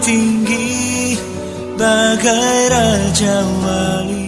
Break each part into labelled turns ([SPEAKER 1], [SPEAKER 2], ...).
[SPEAKER 1] tinggi bagai Raja Wali.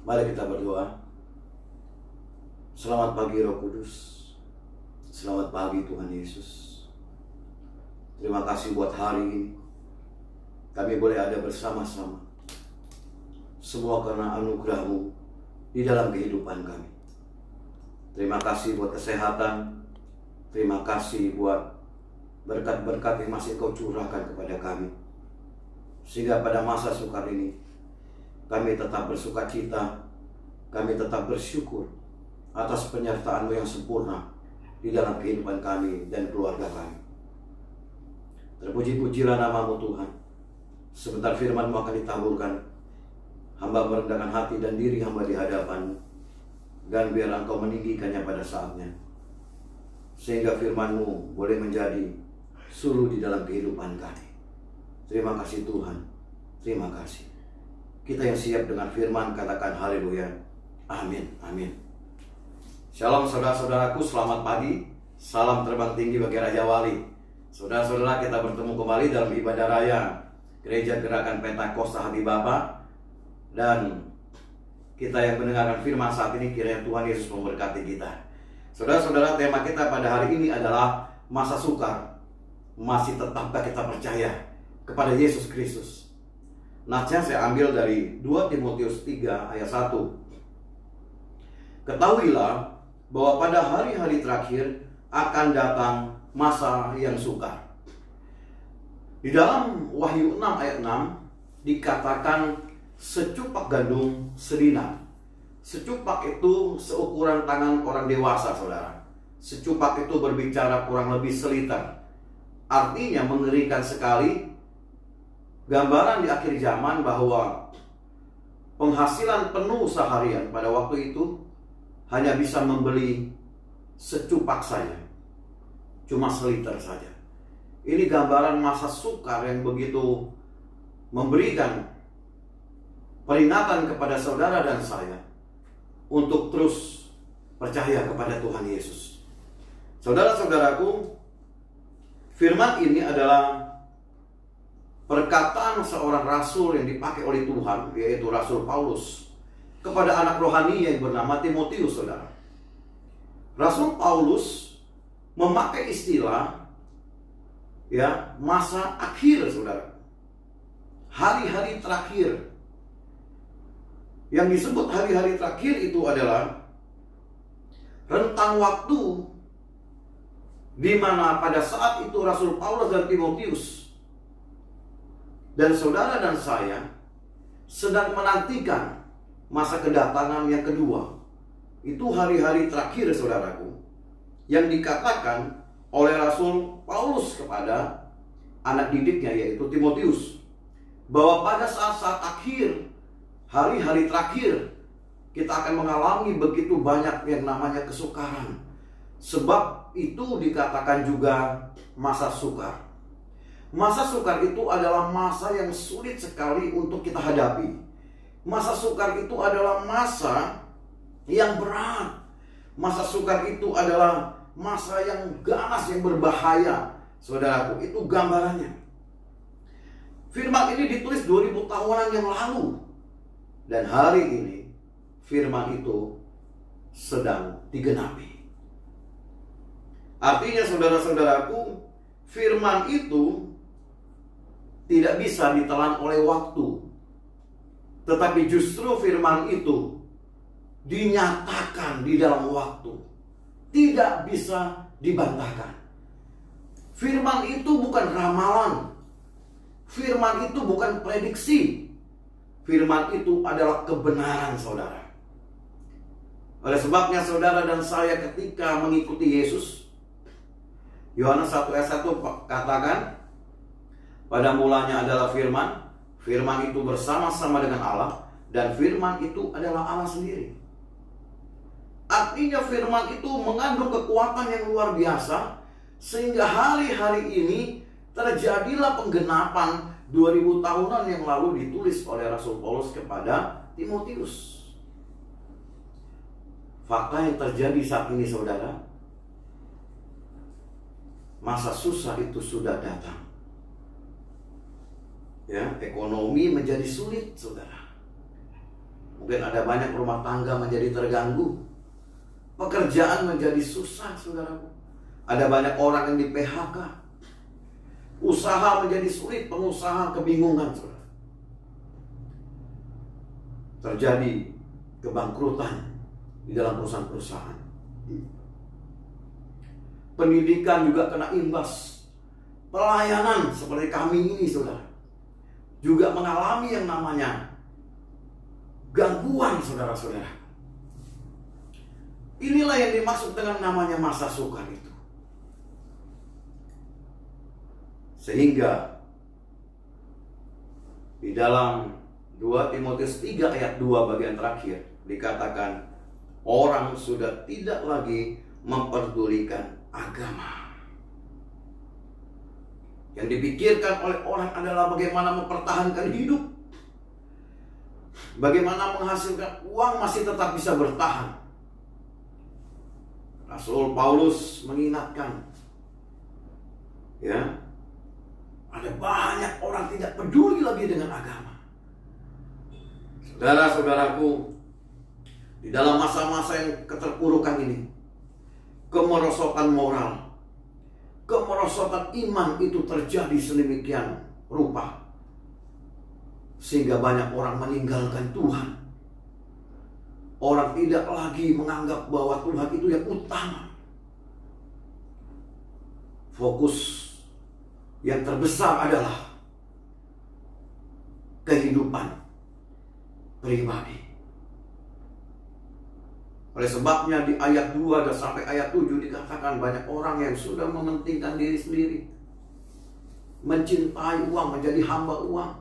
[SPEAKER 2] Mari kita berdoa. Selamat pagi Roh Kudus. Selamat pagi Tuhan Yesus. Terima kasih buat hari ini. Kami boleh ada bersama-sama. Semua karena anugerah-Mu di dalam kehidupan kami. Terima kasih buat kesehatan. Terima kasih buat berkat-berkat yang masih Kau curahkan kepada kami. Sehingga pada masa sukar ini kami tetap bersukacita, kami tetap bersyukur atas penyertaan-Mu yang sempurna di dalam kehidupan kami dan keluarga kami. Terpuji-pujilah nama-Mu Tuhan. Sebentar firman-Mu akan ditaburkan. Hamba merendahkan hati dan diri hamba di hadapan-Mu, dan biar Engkau meninggikannya pada saatnya, sehingga firman-Mu boleh menjadi suluh di dalam kehidupan kami. Terima kasih Tuhan, terima kasih. Kita yang siap dengan firman katakan haleluya. Amin, amin. Shalom saudara-saudaraku, selamat pagi. Salam terbang tinggi bagi Raja Wali. Saudara-saudara, kita bertemu kembali dalam ibadah raya Gereja Gerakan Pentakosta Hati Bapa. Dan kita yang mendengarkan firman saat ini, kiranya Tuhan Yesus memberkati kita. Saudara-saudara, tema kita pada hari ini adalah masa sukar. Masih tetapkah kita percaya kepada Yesus Kristus? Natsnya saya ambil dari 2 Timotius 3 ayat 1. Ketahuilah bahwa pada hari-hari terakhir akan datang masa yang sukar. Di dalam Wahyu 6 ayat 6 dikatakan secupak gandum sedinar. Secupak itu seukuran tangan orang dewasa, saudara. Secupak itu berbicara kurang lebih seliter. Artinya mengerikan sekali gambaran di akhir zaman bahwa penghasilan penuh seharian pada waktu itu hanya bisa membeli secupak saja, cuma seliter saja. Ini gambaran masa sukar yang begitu memberikan peringatan kepada saudara dan saya untuk terus percaya kepada Tuhan Yesus. Saudara-saudaraku, firman ini adalah perkataan seorang rasul yang dipakai oleh Tuhan, yaitu Rasul Paulus, kepada anak rohani yang bernama Timotius, saudara. Rasul Paulus memakai istilah masa akhir, saudara. Hari-hari terakhir. Yang disebut hari-hari terakhir itu adalah rentang waktu di mana pada saat itu Rasul Paulus dan Timotius dan saudara dan saya sedang menantikan masa kedatangan yang kedua. Itu hari-hari terakhir, saudaraku, yang dikatakan oleh Rasul Paulus kepada anak didiknya, yaitu Timotius, bahwa pada saat-saat akhir, hari-hari terakhir, kita akan mengalami begitu banyak yang namanya kesukaran. Sebab itu dikatakan juga masa sukar. Masa sukar itu adalah masa yang sulit sekali untuk kita hadapi. Masa sukar itu adalah masa yang berat. Masa sukar itu adalah masa yang ganas, yang berbahaya. Saudaraku, itu gambarannya. Firman ini ditulis 2000 tahunan yang lalu. Dan hari ini firman itu sedang digenapi. Artinya, saudara-saudaraku, firman itu tidak bisa ditelan oleh waktu, tetapi justru firman itu dinyatakan di dalam waktu, tidak bisa dibantahkan. Firman itu bukan ramalan, firman itu bukan prediksi, firman itu adalah kebenaran, saudara. Oleh sebabnya saudara dan saya ketika mengikuti Yesus, Yohanes 1 ayat 1 katakan, pada mulanya adalah firman, firman itu bersama-sama dengan Allah, dan firman itu adalah Allah sendiri. Artinya firman itu mengandung kekuatan yang luar biasa, sehingga hari-hari ini terjadilah penggenapan 2000 tahunan yang lalu ditulis oleh Rasul Paulus kepada Timotius. Fakta yang terjadi saat ini, saudara, masa susah itu sudah datang. Ekonomi menjadi sulit, saudara. Mungkin ada banyak rumah tangga menjadi terganggu. Pekerjaan menjadi susah, saudaraku. Ada banyak orang yang di PHK. Usaha menjadi sulit, pengusaha kebingungan, saudara. Terjadi kebangkrutan di dalam perusahaan-perusahaan. Pendidikan juga kena imbas. Pelayanan seperti kami ini, saudara, juga mengalami yang namanya gangguan, saudara-saudara. Inilah yang dimaksud dengan namanya masa sukar itu. Sehingga di dalam 2 Timotius 3 ayat 2 bagian terakhir dikatakan, orang sudah tidak lagi memperdulikan agama. Yang dipikirkan oleh orang adalah bagaimana mempertahankan hidup, bagaimana menghasilkan uang masih tetap bisa bertahan. Rasul Paulus mengingatkan, ada banyak orang tidak peduli lagi dengan agama. Saudara-saudaraku, di dalam masa-masa yang keterpurukan ini, kemerosotan moral, kemerosotan iman itu terjadi sedemikian rupa, sehingga banyak orang meninggalkan Tuhan. Orang tidak lagi menganggap bahwa Tuhan itu yang utama. Fokus yang terbesar adalah kehidupan pribadi. Oleh sebabnya di ayat 2 dan sampai ayat 7 dikatakan banyak orang yang sudah mementingkan diri sendiri. mencintai uang, menjadi hamba uang,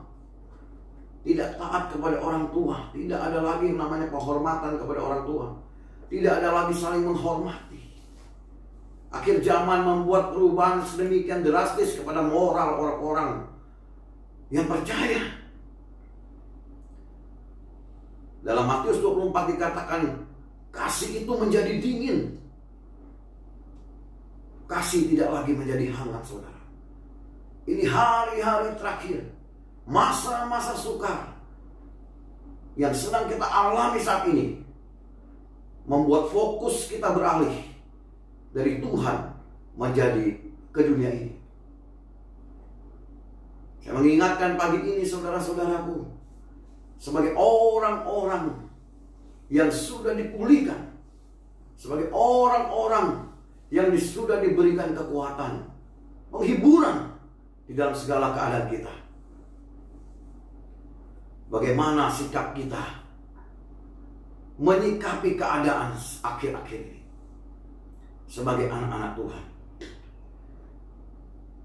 [SPEAKER 2] tidak taat kepada orang tua, tidak ada lagi yang namanya penghormatan kepada orang tua, tidak ada lagi saling menghormati. Akhir zaman membuat perubahan sedemikian drastis kepada moral orang-orang yang percaya. Dalam Matius 24 dikatakan, kasih itu menjadi dingin. Kasih tidak lagi menjadi hangat, saudara. Ini hari-hari terakhir, masa-masa sukar yang sedang kita alami saat ini, membuat fokus kita beralih dari Tuhan menjadi ke dunia ini. Saya mengingatkan pagi ini saudara-saudaraku, sebagai orang-orang yang sudah dipulihkan, sebagai orang-orang yang sudah diberikan kekuatan, penghiburan di dalam segala keadaan kita. Bagaimana sikap kita menyikapi keadaan akhir-akhir ini sebagai anak-anak Tuhan?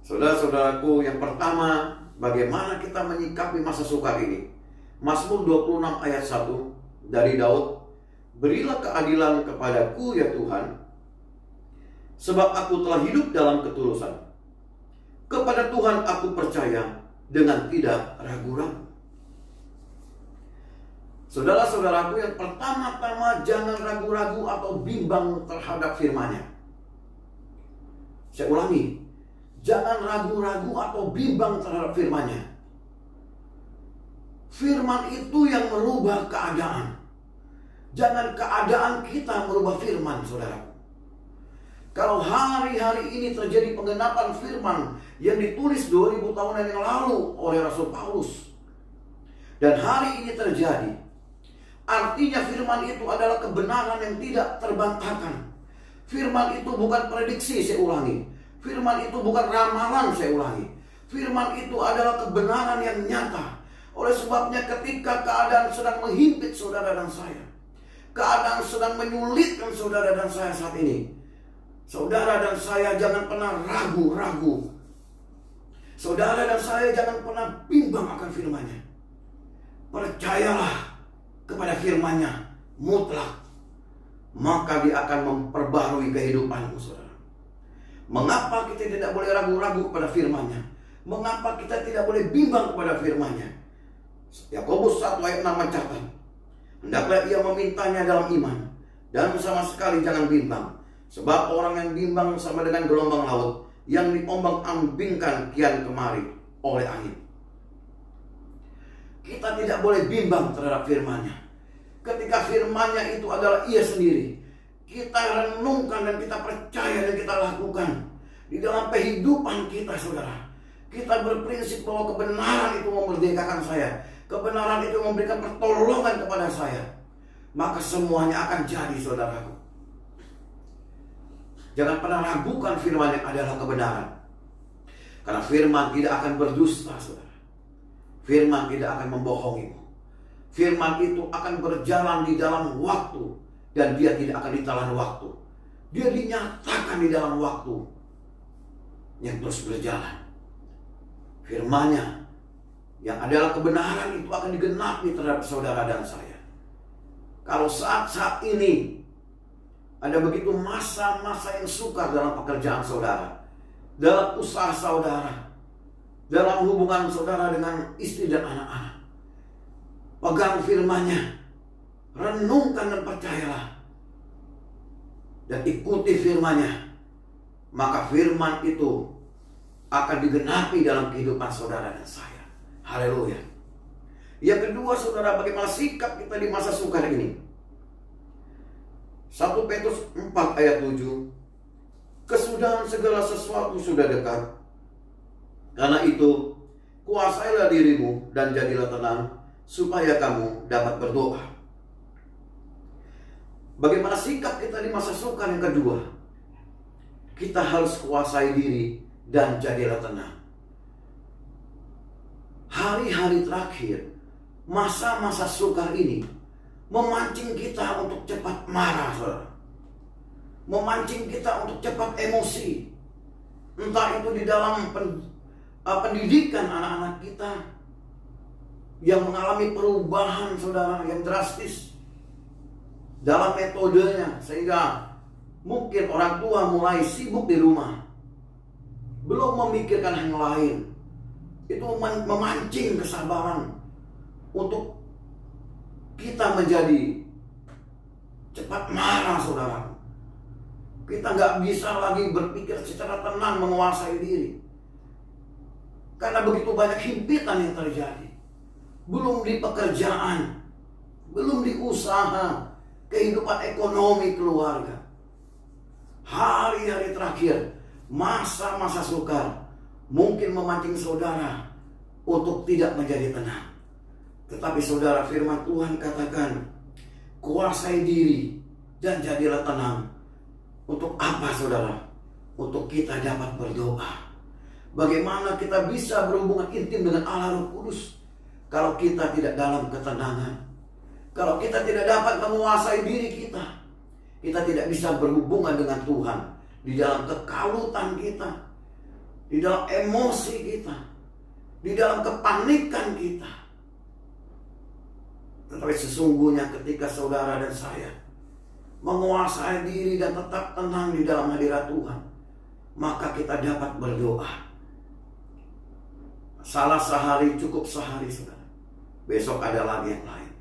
[SPEAKER 2] Saudara-saudaraku, yang pertama, bagaimana kita menyikapi masa sukar ini? Mazmur 26 ayat 1 dari Daud, berilah keadilan kepadaku ya Tuhan, sebab aku telah hidup dalam ketulusan. Kepada Tuhan aku percaya dengan tidak ragu-ragu. Saudara-saudaraku, yang pertama-tama jangan ragu-ragu atau bimbang terhadap firman-Nya. Saya ulangi, jangan ragu-ragu atau bimbang terhadap firman-Nya. Firman itu yang merubah keadaan. Jangan keadaan kita merubah firman, saudara. Kalau hari-hari ini terjadi penggenapan firman yang ditulis 2000 tahunan yang lalu oleh Rasul Paulus, dan hari ini terjadi, artinya firman itu adalah kebenaran yang tidak terbantahkan. Firman itu bukan prediksi, saya ulangi. Firman itu bukan ramalan, saya ulangi. Firman itu adalah kebenaran yang nyata. Oleh sebabnya ketika keadaan sedang menghimpit saudara dan saya, keadaan sedang menyulitkan saudara dan saya saat ini, saudara dan saya jangan pernah ragu-ragu. Saudara dan saya jangan pernah bimbang akan firman-Nya. Percayalah kepada firman-Nya mutlak, maka dia akan memperbarui kehidupanmu, saudara. Mengapa kita tidak boleh ragu-ragu kepada firman-Nya? Mengapa kita tidak boleh bimbang kepada firman-Nya? Yakobus 1 ayat 6 mencatat, hendaklah ia memintanya dalam iman, dan sama sekali jangan bimbang. Sebab orang yang bimbang sama dengan gelombang laut yang diombang-ambingkan kian kemari oleh angin. Kita tidak boleh bimbang terhadap firman-Nya. Ketika firman-Nya itu adalah ia sendiri, kita renungkan dan kita percaya dan kita lakukan di dalam kehidupan kita, saudara. Kita berprinsip bahwa kebenaran itu memerdekakan saya, kebenaran itu memberikan pertolongan kepada saya, maka semuanya akan jadi, saudaraku. Jangan pernah ragukan firman yang adalah kebenaran. Karena firman tidak akan berdusta, saudara. Firman tidak akan membohongimu. Firman itu akan berjalan di dalam waktu, dan dia tidak akan ditelan waktu. Dia dinyatakan di dalam waktu yang terus berjalan. Firman-Nya yang adalah kebenaran itu akan digenapi terhadap saudara dan saya. Kalau saat-saat ini ada begitu masa-masa yang sukar dalam pekerjaan saudara, dalam usaha saudara, dalam hubungan saudara dengan istri dan anak-anak, pegang firman-Nya, renungkan dan percayalah, dan ikuti firman-Nya, maka firman itu akan digenapi dalam kehidupan saudara dan saya. Haleluya. Yang kedua, saudara, bagaimana sikap kita di masa sukar ini? 1 Petrus 4 ayat 7, kesudahan segala sesuatu sudah dekat. Karena itu, kuasailah dirimu dan jadilah tenang, supaya kamu dapat berdoa. Bagaimana sikap kita di masa sukar yang kedua? Kita harus kuasai diri dan jadilah tenang. Hari-hari terakhir, masa-masa sukar ini memancing kita untuk cepat marah, saudara. Memancing kita untuk cepat emosi. Entah itu di dalam pendidikan anak-anak kita yang mengalami perubahan saudara yang drastis dalam metodenya, sehingga mungkin orang tua mulai sibuk di rumah, belum memikirkan yang lain. Itu memancing kesabaran untuk kita menjadi cepat marah saudara. Kita nggak bisa lagi berpikir secara tenang menguasai diri, karena begitu banyak himpitan yang terjadi. Belum di pekerjaan, belum di usaha, kehidupan ekonomi keluarga. Hari-hari terakhir, masa-masa sukar mungkin memancing saudara untuk tidak menjadi tenang. Tetapi saudara, firman Tuhan katakan, kuasai diri dan jadilah tenang. Untuk apa saudara? Untuk kita dapat berdoa. Bagaimana kita bisa berhubungan intim dengan Allah Roh Kudus kalau kita tidak dalam ketenangan? Kalau kita tidak dapat menguasai diri kita, kita tidak bisa berhubungan dengan Tuhan di dalam kekalutan kita, di dalam emosi kita, di dalam kepanikan kita. Tetapi sesungguhnya ketika saudara dan saya menguasai diri dan tetap tenang di dalam hadirat Tuhan, maka kita dapat berdoa. Salah sehari cukup sehari saudara, besok ada lagi yang lain.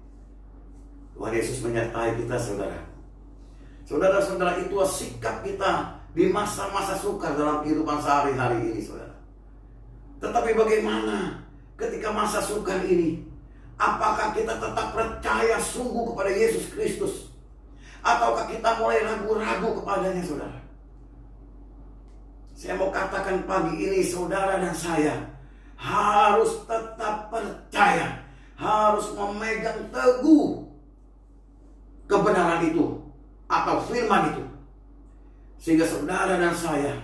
[SPEAKER 2] Tuhan Yesus menyertai kita saudara. Saudara-saudara, itu sikap kita di masa-masa sukar dalam kehidupan sehari-hari ini saudara. Tetapi bagaimana ketika masa sukar ini? Apakah kita tetap percaya sungguh kepada Yesus Kristus? Ataukah kita mulai ragu-ragu kepadanya saudara? Saya mau katakan pagi ini saudara dan saya harus tetap percaya, harus memegang teguh kebenaran itu atau firman itu, sehingga saudara dan saya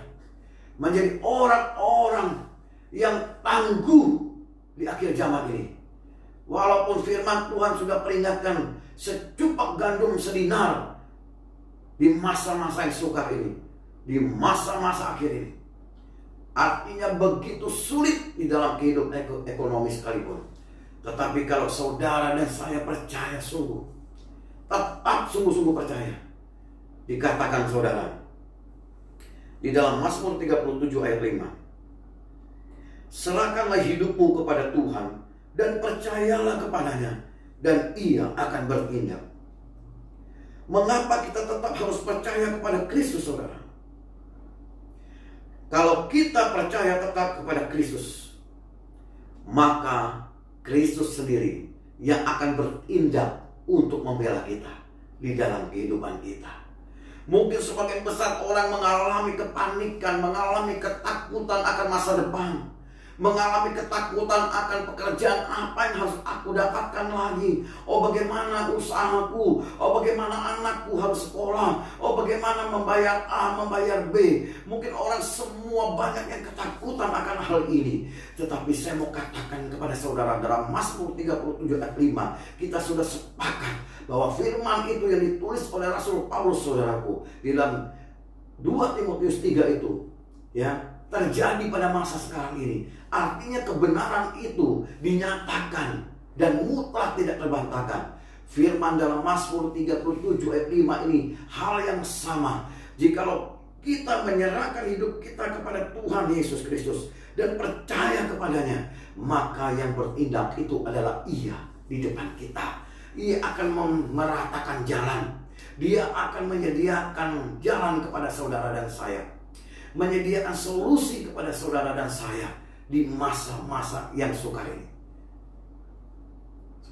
[SPEAKER 2] menjadi orang-orang yang tangguh di akhir zaman ini. Walaupun firman Tuhan sudah peringatkan, secupak gandum sedinar di masa-masa yang sukar ini, di masa-masa akhir ini. Artinya begitu sulit di dalam kehidupan ekonomi sekalipun. Tetapi kalau saudara dan saya percaya sungguh, tetap sungguh-sungguh percaya, dikatakan saudara di dalam Mazmur 37 ayat 5, serahkanlah hidupmu kepada Tuhan dan percayalah kepadanya, dan Ia akan bertindak. Mengapa kita tetap harus percaya kepada Kristus saudara? Kalau kita percaya tetap kepada Kristus, maka Kristus sendiri yang akan bertindak untuk membela kita di dalam kehidupan kita. Mungkin sebagian besar orang mengalami kepanikan, mengalami ketakutan akan masa depan, mengalami ketakutan akan pekerjaan apa yang harus aku dapatkan lagi. Oh bagaimana usahaku, oh bagaimana anakku harus sekolah, oh bagaimana membayar A, membayar B. Mungkin orang semua banyak yang ketakutan akan hal ini. Tetapi saya mau katakan kepada saudara, dalam Mazmur 37 ayat 5, kita sudah sepakat bahwa firman itu yang ditulis oleh Rasul Paulus saudaraku di dalam 2 Timotius 3 itu, ya, terjadi pada masa sekarang ini. Artinya kebenaran itu dinyatakan dan mutlak tidak terbantahkan. Firman dalam Mazmur 37 ayat 5 ini hal yang sama. Jikalau kita menyerahkan hidup kita kepada Tuhan Yesus Kristus dan percaya kepadanya, maka yang bertindak itu adalah Ia di depan kita. Ia akan meratakan jalan. Dia akan menyediakan jalan kepada saudara dan saya, menyediakan solusi kepada saudara dan saya di masa-masa yang sukar ini.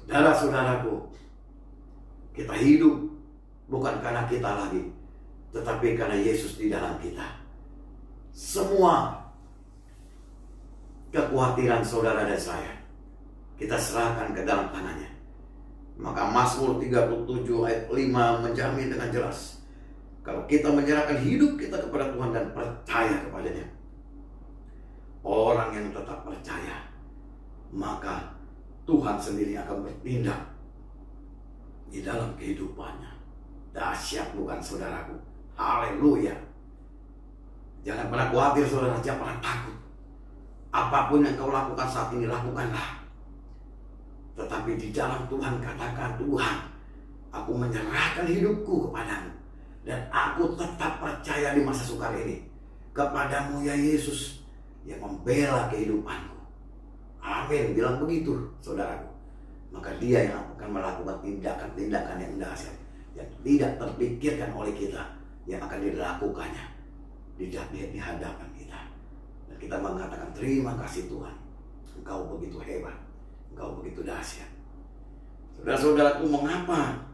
[SPEAKER 2] Saudara-saudaraku, kita hidup bukan karena kita lagi, tetapi karena Yesus di dalam kita. Semua kekhawatiran saudara dan saya kita serahkan ke dalam tangannya. Maka Mazmur 37 ayat 5 menjamin dengan jelas, kalau kita menyerahkan hidup kita kepada Tuhan dan percaya kepadanya, orang yang tetap percaya, maka Tuhan sendiri akan bertindak di dalam kehidupannya. Dahsyat bukan saudaraku? Haleluya. Jangan pernah khawatir saudara, jangan pernah takut. Apapun yang kau lakukan saat ini, lakukanlah. Tetapi di dalam Tuhan katakan, Tuhan, aku menyerahkan hidupku kepadamu. Dan aku tetap percaya di masa sukar ini kepadamu ya Yesus yang membela kehidupanku. Amin. Bilang begitu saudaraku. Maka dia yang akan melakukan tindakan-tindakan yang dahsyat, yang tidak terpikirkan oleh kita, yang akan dilakukannya di hadapan kita. Dan kita mengatakan terima kasih Tuhan, Engkau begitu hebat, Engkau begitu dahsyat. Saudara-saudaraku, mengapa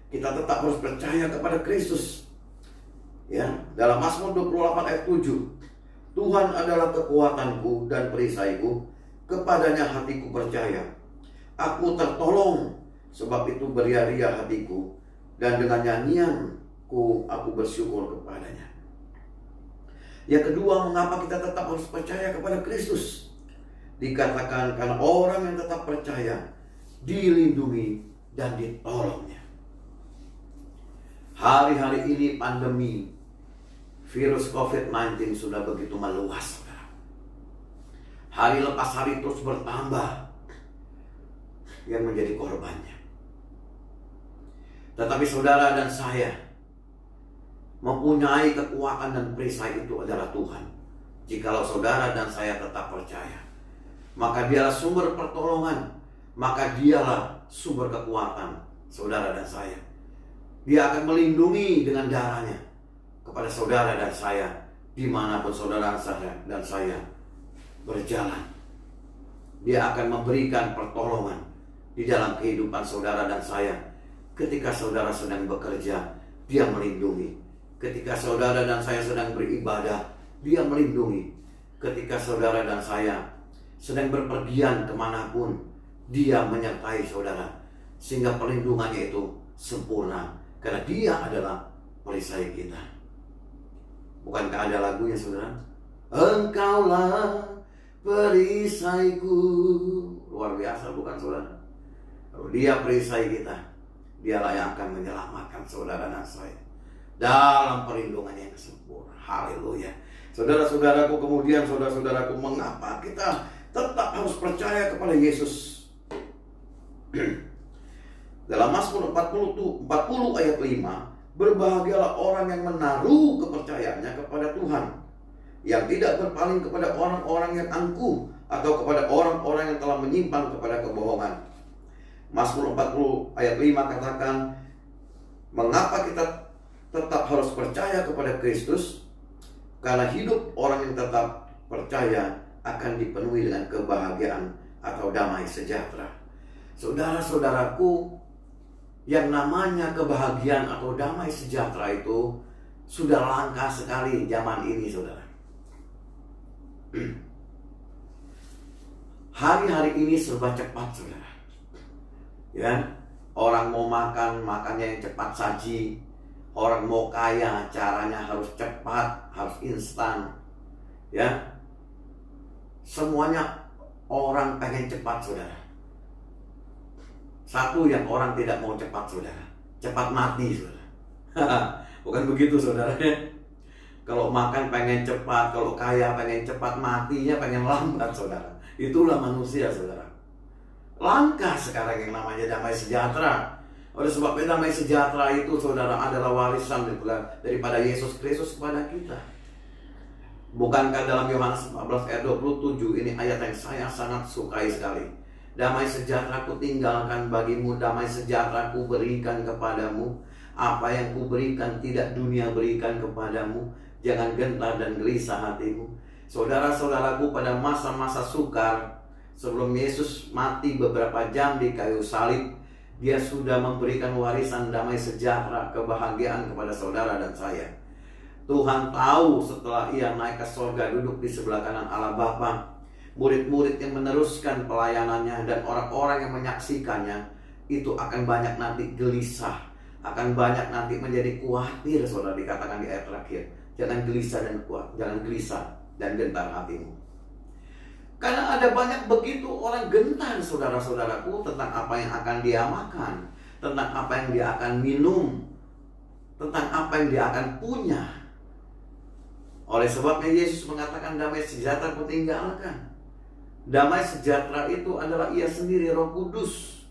[SPEAKER 2] kita tetap harus percaya kepada Kristus? Ya, dalam Mazmur 28 ayat 7, Tuhan adalah kekuatanku dan perisaiku, kepadanya hatiku percaya. Aku tertolong, sebab itu beria-ria hatiku, dan dengan nyanyianku aku bersyukur kepadanya. Yang kedua, mengapa kita tetap harus percaya kepada Kristus? Dikatakan karena orang yang tetap percaya dilindungi dan ditolongnya. Hari-hari ini pandemi virus COVID-19 sudah begitu meluas, saudara. Hari lepas hari terus bertambah yang menjadi korbannya. Tetapi saudara dan saya mempunyai kekuatan dan perisai itu adalah Tuhan. Jikalau saudara dan saya tetap percaya, maka dialah sumber pertolongan, maka dialah sumber kekuatan saudara dan saya. Dia akan melindungi dengan darahnya kepada saudara dan saya dimanapun saudara dan saya berjalan. Dia akan memberikan pertolongan di dalam kehidupan saudara dan saya. Ketika saudara sedang bekerja, dia melindungi. Ketika saudara dan saya sedang beribadah, dia melindungi. Ketika saudara dan saya sedang berpergian kemanapun, dia menyertai saudara. Sehingga perlindungannya itu sempurna, karena dia adalah perisai kita. Bukankah ada lagunya saudara? Engkaulah perisaiku. Luar biasa bukan saudara? Kalau dia perisai kita, dialah yang akan menyelamatkan saudara dan saya dalam perlindungannya yang sempurna. Haleluya. Saudara-saudaraku, kemudian saudara-saudaraku, mengapa kita tetap harus percaya kepada Yesus? Dalam Mazmur 40 ayat 5, berbahagialah orang yang menaruh kepercayaannya kepada Tuhan, yang tidak berpaling kepada orang-orang yang angkuh atau kepada orang-orang yang telah menyimpang kepada kebohongan. Mazmur 40 ayat 5 katakan, mengapa kita tetap harus percaya kepada Kristus? Karena hidup orang yang tetap percaya akan dipenuhi dengan kebahagiaan atau damai sejahtera. Saudara-saudaraku, yang namanya kebahagiaan atau damai sejahtera itu sudah langka sekali zaman ini, saudara. Hari-hari ini serba cepat, saudara. Ya, orang mau makan, makannya yang cepat saji. Orang mau kaya, caranya harus cepat, harus instan. Ya, semuanya orang pengen cepat, saudara. Satu yang orang tidak mau cepat, saudara, cepat mati, saudara. Bukan begitu, saudara. Kalau makan pengen cepat, kalau kaya pengen cepat, matinya pengen lambat, saudara. Itulah manusia, saudara. Langka sekarang yang namanya damai sejahtera. Oleh sebab damai sejahtera itu, saudara, adalah warisan daripada Yesus Kristus kepada kita. Bukankah dalam Yohanes 14 ayat 27, ini ayat yang saya sangat sukai sekali. Damai sejahtera ku tinggalkan bagimu, damai sejahtera ku berikan kepadamu. Apa yang ku berikan tidak dunia berikan kepadamu. Jangan gentar dan gelisah hatimu. Saudara-saudaraku, pada masa-masa sukar, sebelum Yesus mati beberapa jam di kayu salib, dia sudah memberikan warisan damai sejahtera, kebahagiaan kepada saudara dan saya. Tuhan tahu setelah ia naik ke surga, duduk di sebelah kanan Allah Bapa, murid-murid yang meneruskan pelayanannya dan orang-orang yang menyaksikannya itu akan banyak nanti gelisah, akan banyak nanti menjadi khawatir, saudara, dikatakan di ayat terakhir. Jangan gelisah dan kuat, jangan gelisah dan gentar hatimu. Karena ada banyak begitu orang gentar, saudara-saudaraku, tentang apa yang akan dia makan, tentang apa yang dia akan minum, tentang apa yang dia akan punya. Oleh sebabnya Yesus mengatakan damai sejahtera ku tinggalkan. Damai sejahtera itu adalah Ia sendiri, Roh Kudus.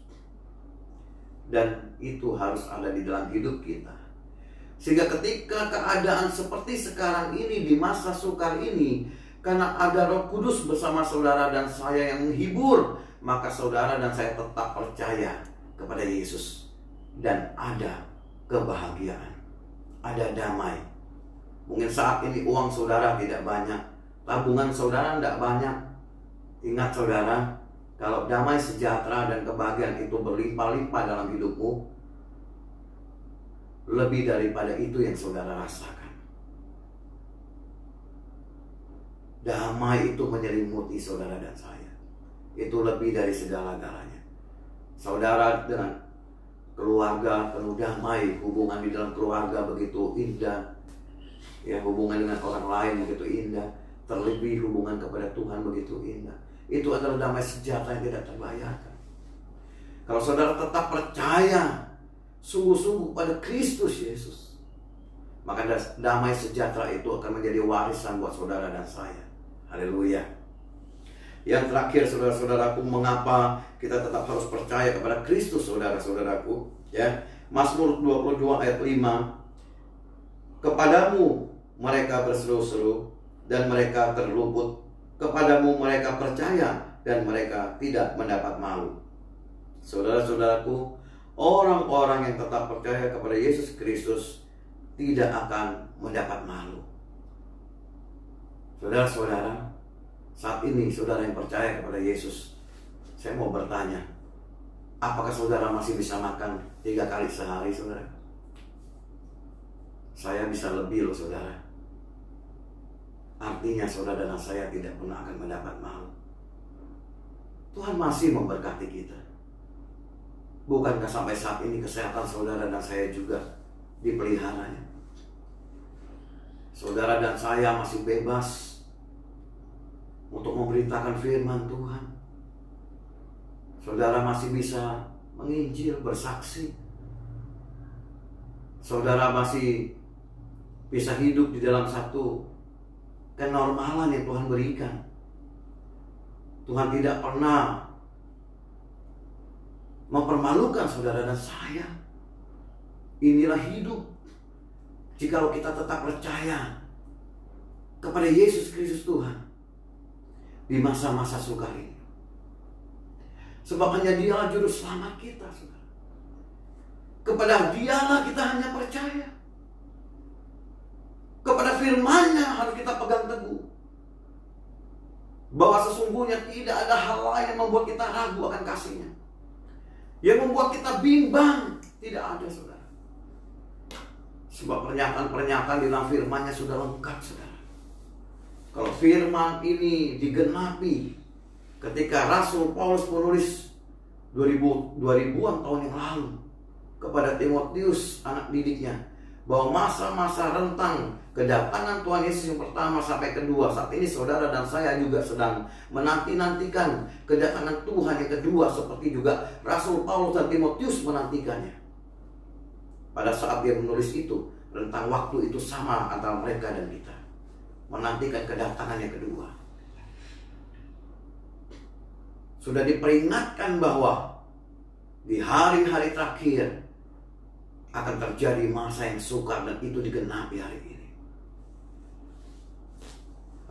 [SPEAKER 2] Dan itu harus ada di dalam hidup kita. Sehingga ketika keadaan seperti sekarang ini, di masa sukar ini, karena ada Roh Kudus bersama saudara dan saya yang menghibur, maka saudara dan saya tetap percaya kepada Yesus. Dan ada kebahagiaan, ada damai. Mungkin saat ini uang saudara tidak banyak, tabungan saudara tidak banyak. Ingat saudara, kalau damai sejahtera dan kebahagiaan itu berlimpah-limpah dalam hidupmu, lebih daripada itu yang saudara rasakan. Damai itu menyelimuti saudara dan saya. Itu lebih dari segala-galanya. Saudara dengan keluarga penuh damai, hubungan di dalam keluarga begitu indah. Ya, hubungan dengan orang lain begitu indah. Terlebih hubungan kepada Tuhan begitu indah. Itu adalah damai sejahtera yang tidak terbayarkan. Kalau saudara tetap percaya sungguh-sungguh pada Kristus Yesus, maka damai sejahtera itu akan menjadi warisan buat saudara dan saya. Haleluya. Yang terakhir, saudara-saudaraku, mengapa kita tetap harus percaya kepada Kristus, saudara-saudaraku? Ya, Mazmur 22 ayat 5. Kepadamu mereka berseru-seru dan mereka terluput. Kepadamu mereka percaya dan mereka tidak mendapat malu. Saudara-saudaraku, orang-orang yang tetap percaya kepada Yesus Kristus tidak akan mendapat malu. Saudara-saudara, saat ini saudara yang percaya kepada Yesus, saya mau bertanya, apakah saudara masih bisa makan 3 kali sehari, saudara? Saya bisa lebih loh, saudara. Artinya saudara dan saya tidak pernah akan mendapat malu. Tuhan masih memberkati kita. Bukankah sampai saat ini kesehatan saudara dan saya juga dipeliharanya? Saudara dan saya masih bebas untuk memberitakan firman Tuhan. Saudara masih bisa menginjil, bersaksi. Saudara masih bisa hidup di dalam satu kenormalan yang Tuhan berikan. Tuhan tidak pernah mempermalukan saudara dan saya. Inilah hidup jikalau kita tetap percaya kepada Yesus Kristus Tuhan di masa-masa sukar ini. Sebab hanya Dialah juru selamat kita, saudara. Kepada Dialah kita hanya percaya. Kepada firman-Nya harus kita pegang teguh, bahwa sesungguhnya tidak ada hal lain yang membuat kita ragu akan kasih-Nya, yang membuat kita bimbang. Tidak ada, saudara. Sebab pernyataan-pernyataan di dalam firman-Nya sudah lengkap, saudara. Kalau firman ini digenapi ketika Rasul Paulus menulis 2000-an tahun yang lalu kepada Timotius, anak didiknya, bahwa masa-masa rentang kedatangan Tuhan Yesus yang pertama sampai kedua, saat ini saudara dan saya juga sedang menanti-nantikan kedatangan Tuhan yang kedua, seperti juga Rasul Paulus dan Timotius menantikannya. Pada saat dia menulis itu, rentang waktu itu sama antara mereka dan kita, menantikan kedatangan yang kedua. Sudah diperingatkan bahwa di hari-hari terakhir akan terjadi masa yang sukar, dan itu digenapi hari ini.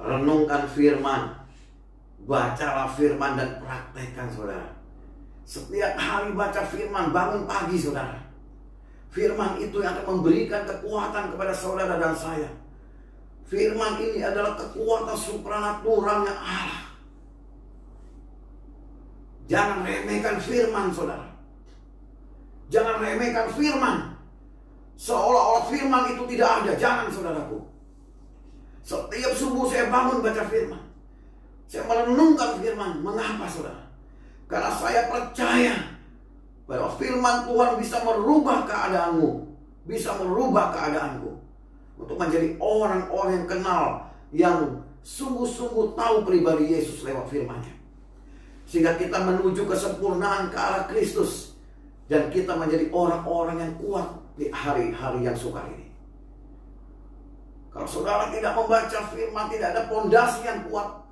[SPEAKER 2] Renungkan firman, bacalah firman dan praktekkan, saudara. Setiap hari baca firman, bangun pagi, saudara. Firman itu yang akan memberikan kekuatan kepada saudara dan saya. Firman ini adalah kekuatan supranaturalnya Allah. Jangan remehkan firman, saudara. Jangan remehkan firman seolah-olah firman itu tidak ada. Jangan, saudaraku. Setiap subuh saya bangun baca firman, saya merenungkan firman. Mengapa, saudara? Karena saya percaya bahwa firman Tuhan bisa merubah keadaanmu, bisa merubah keadaanku, untuk menjadi orang-orang yang kenal, yang sungguh-sungguh tahu pribadi Yesus lewat firman-Nya, sehingga kita menuju kesempurnaan ke arah Kristus, dan kita menjadi orang-orang yang kuat di hari-hari yang sukar ini. Kalau saudara tidak membaca firman, tidak ada pondasi yang kuat,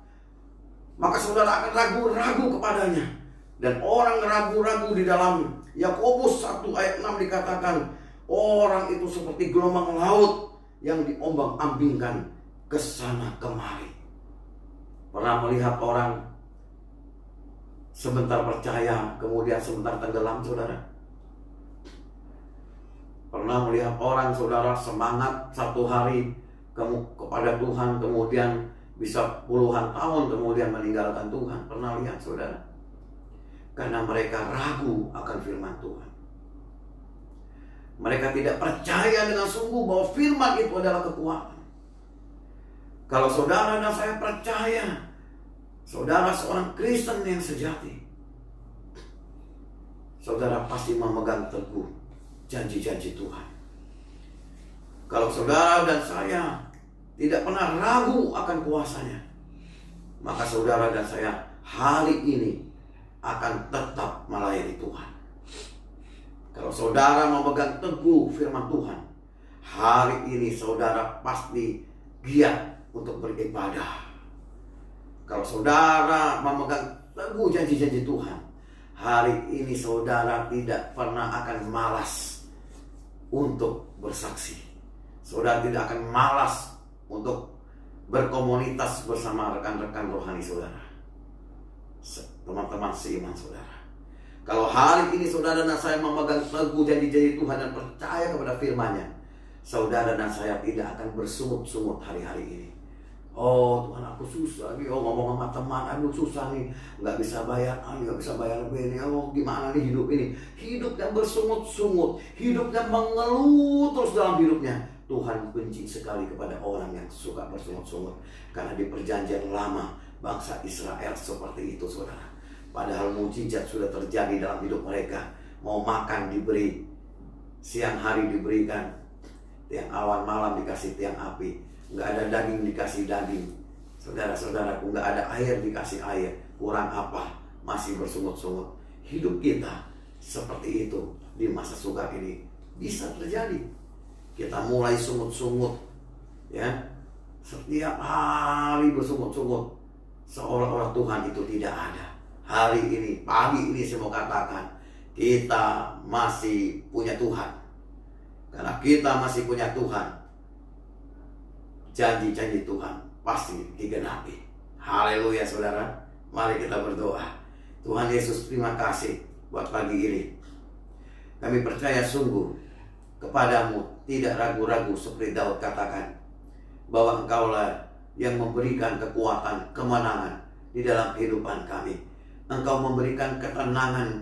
[SPEAKER 2] maka saudara akan ragu-ragu kepadanya. Dan orang ragu-ragu di dalam Yakobus 1 ayat 6 dikatakan, orang itu seperti gelombang laut yang diombang-ambingkan ke sana kemari. Pernah melihat orang sebentar percaya, kemudian sebentar tenggelam, saudara? Pernah melihat orang, saudara, semangat satu hari kepada Tuhan, kemudian bisa puluhan tahun kemudian meninggalkan Tuhan? Pernah lihat, saudara? Karena mereka ragu akan firman Tuhan. Mereka tidak percaya dengan sungguh bahwa firman itu adalah kekuatan. Kalau saudara dan saya percaya, saudara seorang Kristen yang sejati, saudara pasti memegang teguh janji-janji Tuhan. Kalau saudara dan saya tidak pernah ragu akan kuasanya, maka saudara dan saya hari ini akan tetap melayani Tuhan. Kalau saudara memegang teguh firman Tuhan, hari ini saudara pasti giat untuk beribadah. Kalau saudara memegang teguh janji-janji Tuhan, hari ini saudara tidak pernah akan malas untuk bersaksi. Saudara tidak akan malas untuk berkomunitas bersama rekan-rekan rohani saudara, teman-teman seiman saudara. Kalau hari ini saudara dan saya memegang teguh janji-janji Tuhan dan percaya kepada firman-Nya, saudara dan saya tidak akan bersungut-sungut hari-hari ini. Oh Tuhan, aku susah nih, ngomong sama teman, aduh susah nih, nggak bisa bayar, nggak bisa bayar lebih nih, oh gimana nih hidup ini. Hidup yang bersungut-sungut, hidup yang mengeluh terus dalam hidupnya. Tuhan benci sekali kepada orang yang suka bersungut-sungut. Karena di perjanjian lama, bangsa Israel seperti itu, saudara. Padahal mujizat sudah terjadi dalam hidup mereka. Mau makan diberi, siang hari diberikan, tiang awan malam dikasih tiang api. Nggak ada daging dikasih daging. Saudara-saudaraku, nggak ada air dikasih air. Kurang apa? Masih bersungut-sungut. Hidup kita seperti itu di masa sukar ini bisa terjadi. Kita mulai sungut-sungut, ya, setiap hari bersungut-sungut, seolah-olah Tuhan itu tidak ada. Hari ini, pagi ini saya mau katakan, kita masih punya Tuhan. Karena kita masih punya Tuhan, janji-janji Tuhan pasti digenapi. Haleluya saudara. Mari kita berdoa. Tuhan Yesus, terima kasih buat pagi ini. Kami percaya sungguh kepadamu, tidak ragu-ragu seperti Daud katakan, bahwa Engkaulah yang memberikan kekuatan, kemenangan di dalam kehidupan kami. Engkau memberikan ketenangan,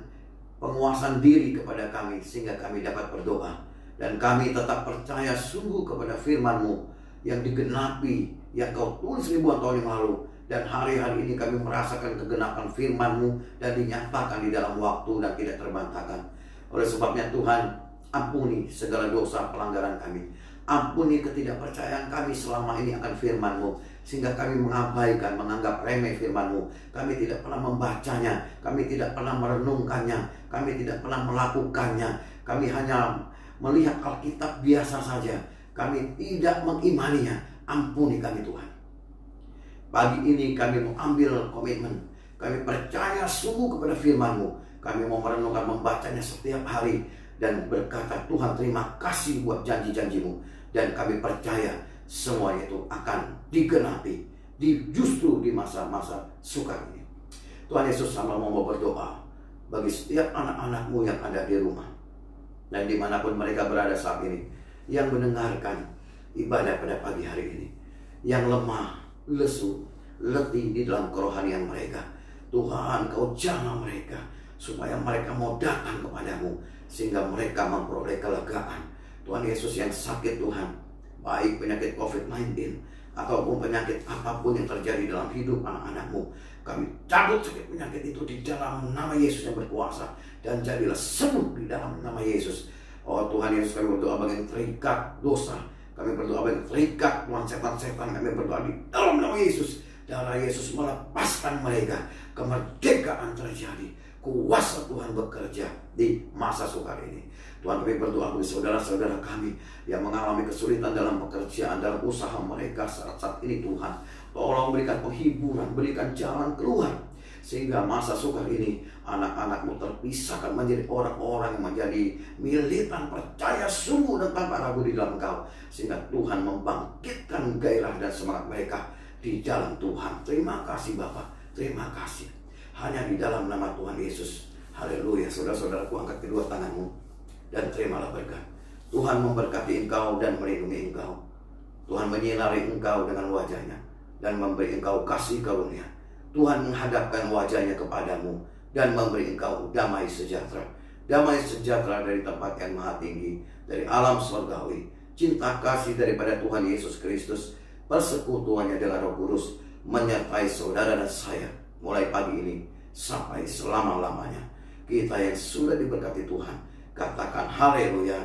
[SPEAKER 2] penguasaan diri kepada kami, sehingga kami dapat berdoa. Dan kami tetap percaya sungguh kepada firman-Mu yang digenapi, yang Kau tulis ribuan tahun yang lalu. Dan hari-hari ini kami merasakan kegenapan firman-Mu dan dinyatakan di dalam waktu dan tidak terbantahkan. Oleh sebabnya Tuhan, ampuni segala dosa pelanggaran kami. Ampuni ketidakpercayaan kami selama ini akan firman-Mu, sehingga kami mengabaikan, menganggap remeh firman-Mu. Kami tidak pernah membacanya, kami tidak pernah merenungkannya, kami tidak pernah melakukannya. Kami hanya melihat Alkitab biasa saja, kami tidak mengimaninya. Ampuni kami Tuhan. Pagi ini kami mau ambil komitmen, kami percaya sungguh kepada firman-Mu. Kami mau merenungkan, membacanya setiap hari, dan berkata, Tuhan terima kasih buat janji-janji-Mu. Dan kami percaya semuanya itu akan digenapi justru di masa-masa sukar ini. Tuhan Yesus, sama mau berdoa bagi setiap anak-anak-Mu yang ada di rumah dan dimanapun mereka berada saat ini, yang mendengarkan ibadah pada pagi hari ini, yang lemah, lesu, letih di dalam kerohanian mereka. Tuhan, Kau jamah mereka supaya mereka mau datang kepadamu, sehingga mereka memperoleh kelegaan. Tuhan Yesus, yang sakit Tuhan, baik penyakit COVID-19 ataupun penyakit apapun yang terjadi dalam hidup anak-anak-Mu, kami cabut sakit penyakit itu di dalam nama Yesus yang berkuasa, dan jadilah sembuh di dalam nama Yesus. Oh Tuhan Yesus, kami berdoa bagi yang terikat dosa, kami berdoa bagi yang terikat Tuhan setan-setan, kami berdoa di dalam nama Yesus. Darah Yesus melepaskan mereka, kemerdekaan terjadi, kuasa Tuhan bekerja di masa sukar ini. Tuhan, kami berdoa bagi saudara-saudara kami yang mengalami kesulitan dalam pekerjaan, dalam usaha mereka saat ini Tuhan. Tolong berikan penghiburan, berikan jalan keluar. Sehingga masa sukar ini anak-anakmu terpisahkan menjadi orang-orang yang menjadi militan percaya sungguh dan tanpa ragu di dalam Engkau. Sehingga Tuhan membangkitkan gairah dan semangat mereka di jalan Tuhan. Terima kasih Bapa, terima kasih. Hanya di dalam nama Tuhan Yesus. Haleluya. Saudara-saudaraku, angkat kedua tanganmu dan terimalah berkat. Tuhan memberkati engkau dan melindungi engkau. Tuhan menyinari engkau dengan wajahnya dan memberi engkau kasih karunia. Tuhan menghadapkan wajahnya kepadamu dan memberi engkau damai sejahtera. Damai sejahtera dari tempat yang maha tinggi, dari alam surgawi. Cinta kasih daripada Tuhan Yesus Kristus, persekutuannya dengan Roh Kudus menyertai saudara dan saya mulai pagi ini sampai selama-lamanya. Kita yang sudah diberkati Tuhan, katakan haleluya,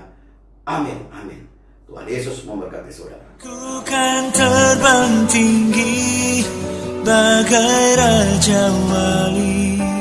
[SPEAKER 2] amin, amin. Tuhan Yesus memberkati saudara.
[SPEAKER 1] Ku kan terbang tinggi bagai Raja Wali.